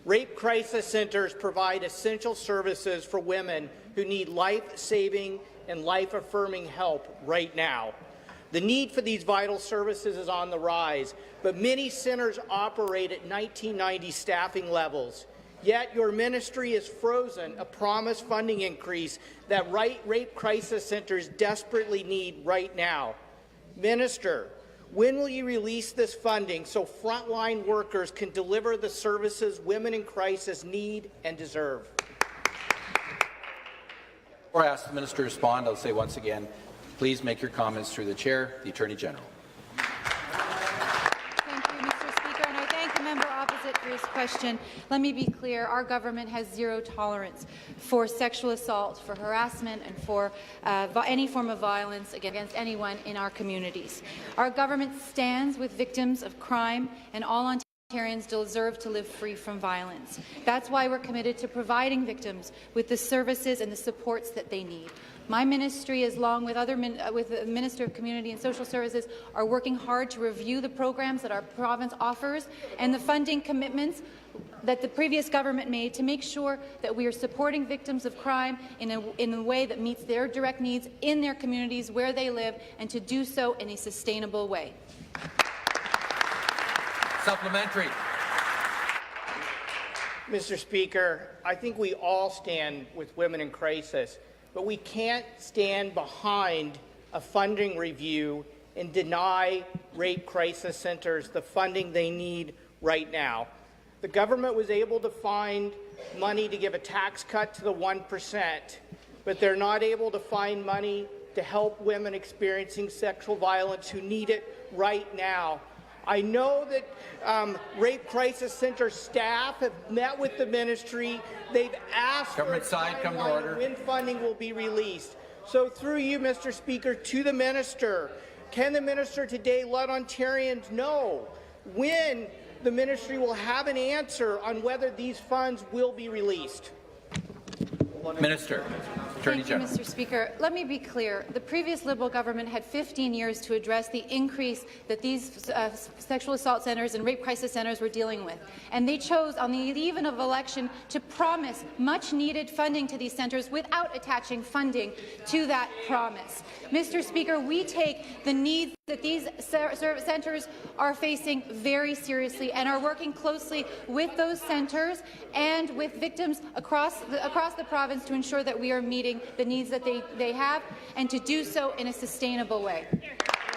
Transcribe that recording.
Rape crisis centres provide essential services for women who need life-saving and life-affirming help right now. The need for these vital services is on the rise, but many centres operate at 1990 staffing levels. Yet your ministry has frozen a promised funding increase that rape crisis centres desperately need right now. Minister, when will you release this funding so frontline workers can deliver the services women in crisis need and deserve? Before I ask the minister to respond, I'll say once again, please make your comments through the chair, the Attorney General. For his question. Let me be clear, our government has zero tolerance for sexual assault, for harassment and for any form of violence against anyone in our communities. Our government stands with victims of crime, and all Ontarians deserve to live free from violence. That's why we're committed to providing victims with the services and the supports that they need. My ministry, along with the Minister of Community and Social Services, are working hard to review the programs that our province offers and the funding commitments that the previous government made to make sure that we are supporting victims of crime in a way that meets their direct needs in their communities where they live, and to do so in a sustainable way. Supplementary. Mr. Speaker, I think we all stand with women in crisis, but we can't stand behind a funding review and deny rape crisis centres the funding they need right now. The government was able to find money to give a tax cut to the 1%, but they're not able to find money to help women experiencing sexual violence who need it right now. I know that rape crisis centre staff have met with the ministry. They've asked Government for a side, come to timeline order. when funding will be released. So through you, Mr. Speaker, to the minister, can the minister today let Ontarians know when the ministry will have an answer on whether these funds will be released? Minister. Thank you, Mr. Speaker. Let me be clear. The previous Liberal government had 15 years to address the increase that these sexual assault centres and rape crisis centres were dealing with. And they chose, on the eve of election, to promise much-needed funding to these centres without attaching funding to that promise. Mr. Speaker, we take the needs that these centres are facing very seriously and are working closely with those centres and with victims across the province to ensure that we are meeting the needs that they have, and to do so in a sustainable way.